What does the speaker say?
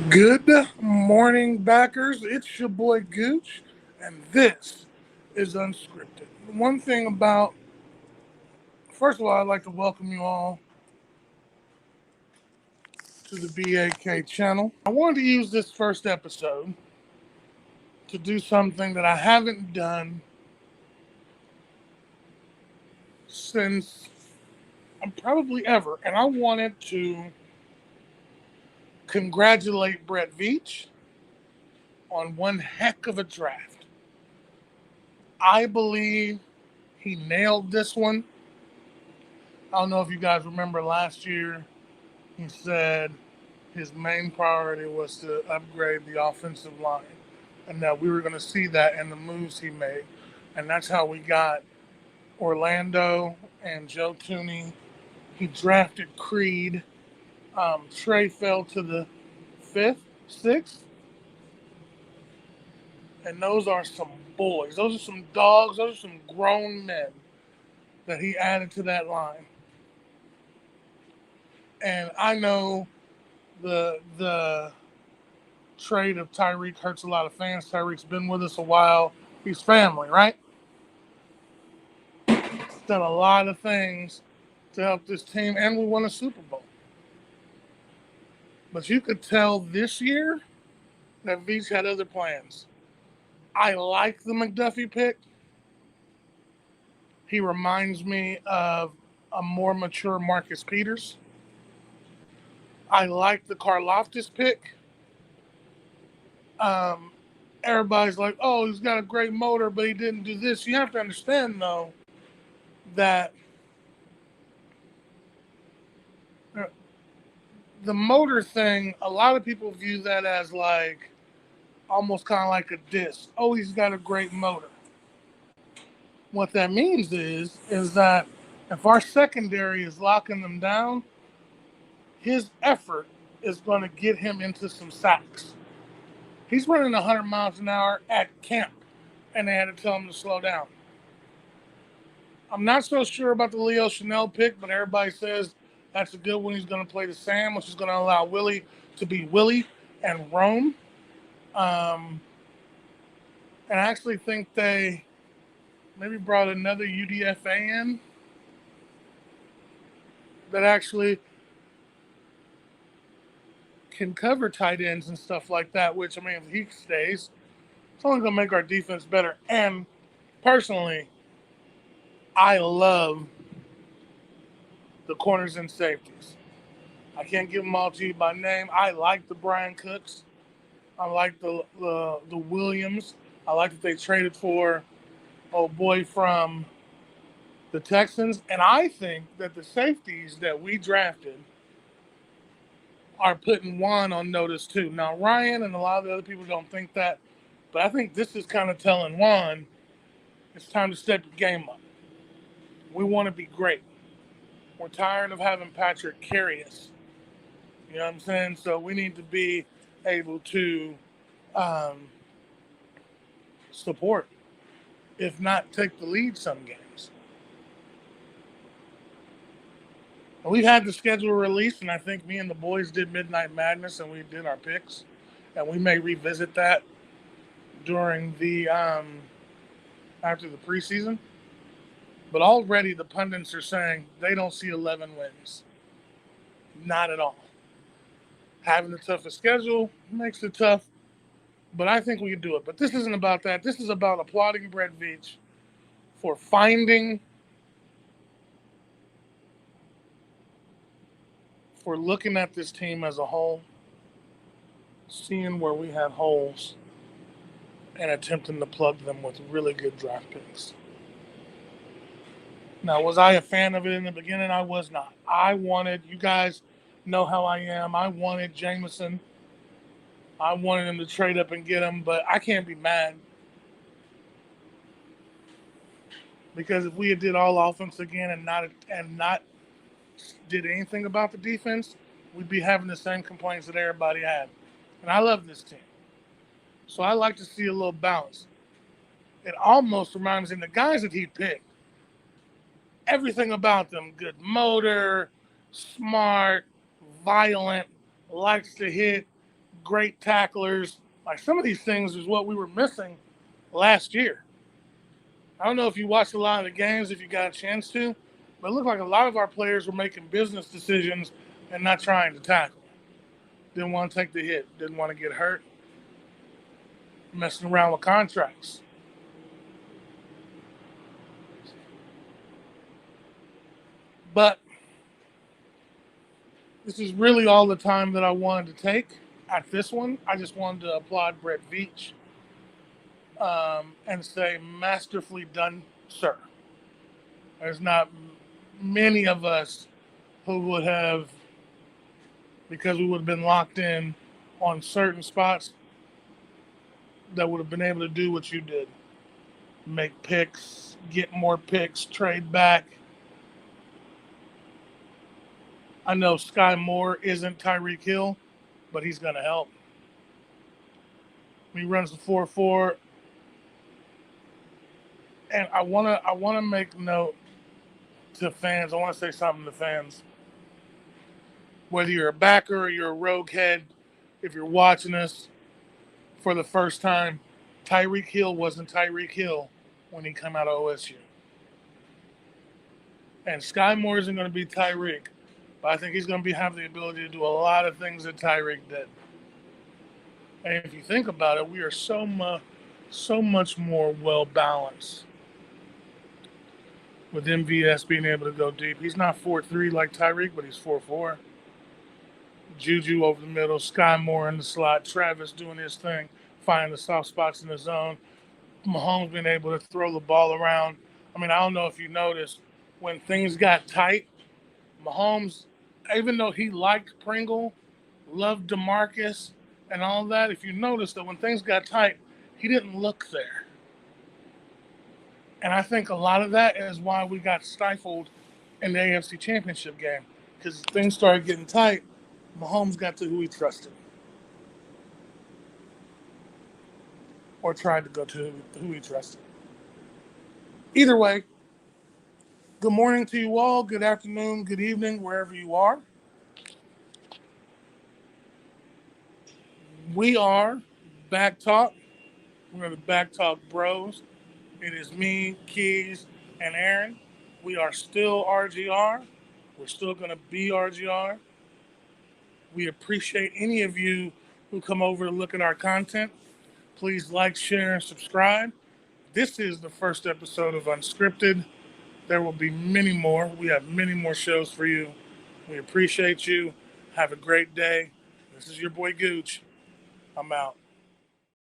Good morning, backers. It's your boy Gooch, and this is Unscripted. One thing about, first of all, I'd like to welcome you all to the BAK channel. I wanted to use this first episode to do something that I haven't done since probably ever, and I wanted to congratulate Brett Veach on one heck of a draft. I believe he nailed this one. I don't know if you guys remember last year, he said his main priority was to upgrade the offensive line and that we were going to see that in the moves he made. And that's how we got Orlando and Joe Tooney. He drafted Creed. Trey fell to the fifth, sixth. And those are some boys. Those are some dogs. Those are some grown men that he added to that line. And I know the trade of Tyreek hurts a lot of fans. Tyreek's been with us a while. He's family, right? He's done a lot of things to help this team, and we won a Super Bowl. But you could tell this year that Veach had other plans. I like the McDuffie pick. He reminds me of a more mature Marcus Peters. I like the Karlaftis pick. Everybody's like, oh, he's got a great motor, but he didn't do this. You have to understand, though, that the motor thing, a lot of people view that as like almost kind of like a diss. Oh, he's got a great motor. What that means is that if our secondary is locking them down, his effort is going to get him into some sacks. He's running 100 miles an hour at camp, and they had to tell him to slow down. I'm not so sure about the Leo Chanel pick, but everybody says that's a good one. He's going to play the Sam, which is going to allow Willie to be Willie and roam. And I actually think they maybe brought another UDFA in that actually can cover tight ends and stuff like that, which, I mean, if he stays, it's only going to make our defense better. And personally, I love the corners and safeties. I can't give them all to you by name. I like the Brian Cooks. I like the Williams. I like that they traded for old boy from the Texans. And I think that the safeties that we drafted are putting Juan on notice too. Now, Ryan and a lot of the other people don't think that, but I think this is kind of telling Juan it's time to step your game up. We want to be great. We're tired of having Patrick carry us. You know what I'm saying? So we need to be able to support, if not take the lead some games. We've had the schedule released, and I think me and the boys did Midnight Madness, and we did our picks, and we may revisit that during the after the preseason. But already the pundits are saying they don't see 11 wins. Not at all. Having the toughest schedule makes it tough, but I think we can do it. But this isn't about that. This is about applauding Brett Veach for looking at this team as a whole, seeing where we have holes, and attempting to plug them with really good draft picks. Now, was I a fan of it in the beginning? I was not. You guys know how I am. I wanted Jameson. I wanted him to trade up and get him, but I can't be mad. Because if we had did all offense again and not did anything about the defense, we'd be having the same complaints that everybody had. And I love this team. So I like to see a little bounce. It almost reminds me of the guys that he picked. Everything about them, good motor, smart, violent, likes to hit, great tacklers. Like some of these things is what we were missing last year. I don't know if you watched a lot of the games, if you got a chance to, but it looked like a lot of our players were making business decisions and not trying to tackle. Didn't want to take the hit, didn't want to get hurt, messing around with contracts. But this is really all the time that I wanted to take at this one. I just wanted to applaud Brett Veach and say, masterfully done, sir. There's not many of us who would have, because we would have been locked in on certain spots, that would have been able to do what you did. Make picks, get more picks, trade back. I know Sky Moore isn't Tyreek Hill, but he's going to help. He runs the 4-4. And I want to make note to fans. I want to say something to fans. Whether you're a backer or you're a rogue head, if you're watching us for the first time, Tyreek Hill wasn't Tyreek Hill when he came out of OSU. And Sky Moore isn't going to be Tyreek, but I think he's going to have the ability to do a lot of things that Tyreek did. And if you think about it, we are so much more well-balanced with MVS being able to go deep. He's not 4-3 like Tyreek, but he's 4-4. Juju over the middle, Sky Moore in the slot, Travis doing his thing, finding the soft spots in the zone, Mahomes being able to throw the ball around. I mean, I don't know if you noticed, when things got tight, Mahomes, even though he liked Pringle, loved DeMarcus and all that, if you noticed that when things got tight, he didn't look there. And I think a lot of that is why we got stifled in the AFC Championship game, because things started getting tight. Mahomes got to who he trusted, or tried to go to who he trusted. Either way, good morning to you all, good afternoon, good evening, wherever you are. We are Back Talk. We're the Back Talk Bros. It is me, Keys, and Aaron. We are still RGR. We're still going to be RGR. We appreciate any of you who come over to look at our content. Please like, share, and subscribe. This is the first episode of Unscripted. There will be many more. We have many more shows for you. We appreciate you. Have a great day. This is your boy Gooch. I'm out.